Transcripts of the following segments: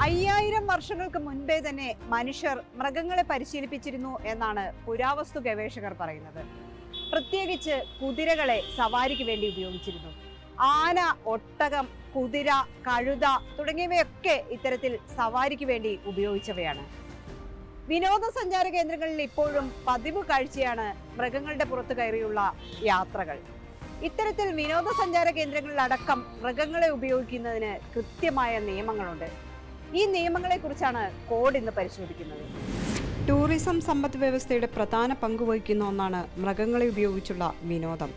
5000 വർഷങ്ങൾക്ക് മുൻപേ തന്നെ മനുഷ്യർ മൃഗങ്ങളെ പരിശീലിപ്പിച്ചിരുന്നു എന്നാണ് പുരാവസ്തു ഗവേഷകർ പറയുന്നത്. പ്രത്യേകിച്ച് കുതിരകളെ സവാരിക്ക് വേണ്ടി ഉപയോഗിച്ചിരുന്നു. ആന, ഒട്ടകം, കുതിര, കഴുത തുടങ്ങിയവയൊക്കെ ഇത്തരത്തിൽ സവാരിക്ക് വേണ്ടി ഉപയോഗിച്ചവയാണ്. വിനോദസഞ്ചാര കേന്ദ്രങ്ങളിൽ ഇപ്പോഴും പതിവ് കാഴ്ചയാണ് മൃഗങ്ങളുടെ പുറത്തു കയറിയുള്ള യാത്രകൾ. ഇത്തരത്തിൽ വിനോദസഞ്ചാര കേന്ദ്രങ്ങളിലടക്കം മൃഗങ്ങളെ ഉപയോഗിക്കുന്നതിന് കൃത്യമായ നിയമങ്ങളുണ്ട്. ഈ നിയമങ്ങളെ കുറിച്ചാണ് കോഡ് ഇന്ന് പരിശോധിക്കുന്നത്. ടൂറിസം സമ്പദ് വ്യവസ്ഥയുടെ പ്രധാന പങ്കുവഹിക്കുന്ന ഒന്നാണ് മൃഗങ്ങളെ ഉപയോഗിച്ചുള്ള വിനോദം.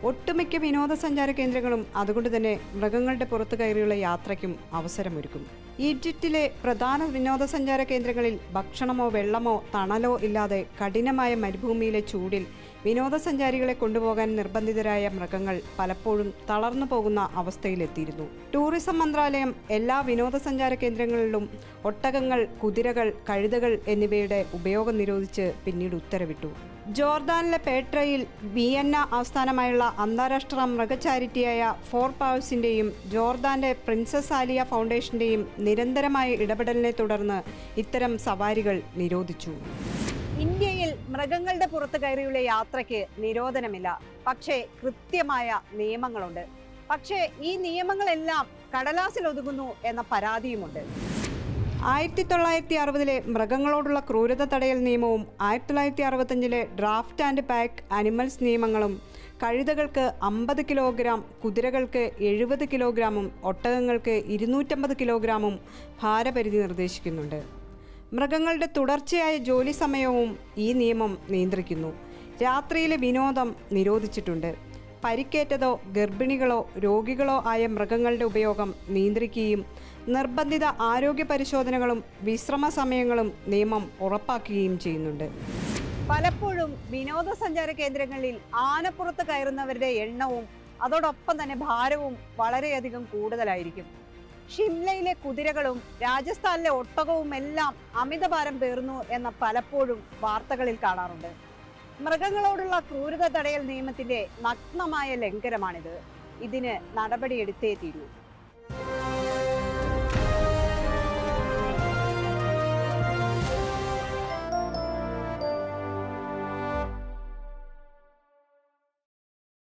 ഒട്ടുമിക്ക വിനോദസഞ്ചാര കേന്ദ്രങ്ങളും അതുകൊണ്ട് തന്നെ മൃഗങ്ങളുടെ പുറത്തു കയറിയുള്ള യാത്രയ്ക്കും അവസരമൊരുക്കും. ഈജിപ്തിലെ പ്രധാന വിനോദസഞ്ചാര കേന്ദ്രങ്ങളിൽ ഭക്ഷണമോ വെള്ളമോ തണലോ ഇല്ലാതെ കഠിനമായ മരുഭൂമിയിലെ ചൂടിൽ വിനോദസഞ്ചാരികളെ കൊണ്ടുപോകാൻ നിർബന്ധിതരായ മൃഗങ്ങൾ പലപ്പോഴും തളർന്നു പോകുന്ന അവസ്ഥയിലെത്തിയിരുന്നു. ടൂറിസം മന്ത്രാലയം എല്ലാ വിനോദസഞ്ചാര കേന്ദ്രങ്ങളിലും ഒട്ടകങ്ങൾ, കുതിരകൾ, കഴുതകൾ എന്നിവയുടെ ഉപയോഗം നിരോധിച്ച് പിന്നീട് ഉത്തരവിട്ടു. ജോർദാനിലെ പേട്രയിൽ വിയന്ന ആസ്ഥാനമായുള്ള അന്താരാഷ്ട്ര മൃഗ ചാരിറ്റിയായ ഫോർ പാവ്സിൻ്റെയും ജോർദാന്റെ പ്രിൻസസ് ആലിയ ഫൗണ്ടേഷന്റെയും നിരന്തരമായ ഇടപെടലിനെ തുടർന്ന് ഇത്തരം സവാരികൾ നിരോധിച്ചു. ഇന്ത്യയിൽ മൃഗങ്ങളുടെ പുറത്തു കയറിയുള്ള യാത്രയ്ക്ക് നിരോധനമില്ല, പക്ഷേ കൃത്യമായ നിയമങ്ങളുണ്ട്. പക്ഷേ ഈ നിയമങ്ങളെല്ലാം കടലാസിൽ ഒതുങ്ങുന്നു എന്ന പരാതിയുമുണ്ട്. 1960 മൃഗങ്ങളോടുള്ള ക്രൂരത തടയൽ നിയമവും 1965 ഡ്രാഫ്റ്റ് ആൻഡ് പാക്ക് അനിമൽസ് നിയമങ്ങളും കഴുതകൾക്ക് 50 കിലോഗ്രാം, കുതിരകൾക്ക് 70 കിലോഗ്രാമും ഒട്ടകങ്ങൾക്ക് 250 കിലോഗ്രാമും ഭാരപരിധി നിർദ്ദേശിക്കുന്നുണ്ട്. മൃഗങ്ങളുടെ തുടർച്ചയായ ജോലി സമയവും ഈ നിയമം നിയന്ത്രിക്കുന്നു. രാത്രിയിലെ വിനോദം നിരോധിച്ചിട്ടുണ്ട്. പരിക്കേറ്റതോ ഗർഭിണികളോ രോഗികളോ ആയ മൃഗങ്ങളുടെ ഉപയോഗം നിയന്ത്രിക്കുകയും നിർബന്ധിത ആരോഗ്യ പരിശോധനകളും വിശ്രമ സമയങ്ങളും നിയമം ഉറപ്പാക്കുകയും ചെയ്യുന്നുണ്ട്. പലപ്പോഴും വിനോദസഞ്ചാര കേന്ദ്രങ്ങളിൽ ആനപ്പുറത്ത് കയറുന്നവരുടെ എണ്ണവും അതോടൊപ്പം തന്നെ ഭാരവും വളരെയധികം കൂടുതലായിരിക്കും. ഷിംലയിലെ കുതിരകളും രാജസ്ഥാനിലെ ഒട്ടകവും എല്ലാം അമിതഭാരം പേറുന്നു എന്ന പലപ്പോഴും വാർത്തകളിൽ കാണാറുണ്ട്. മൃഗങ്ങളോടുള്ള ക്രൂരത തടയൽ നിയമത്തിന്റെ നഗ്നമായ ലംഘനമാണിത്. ഇതിന് നടപടിയെടുത്തേ തീരൂ.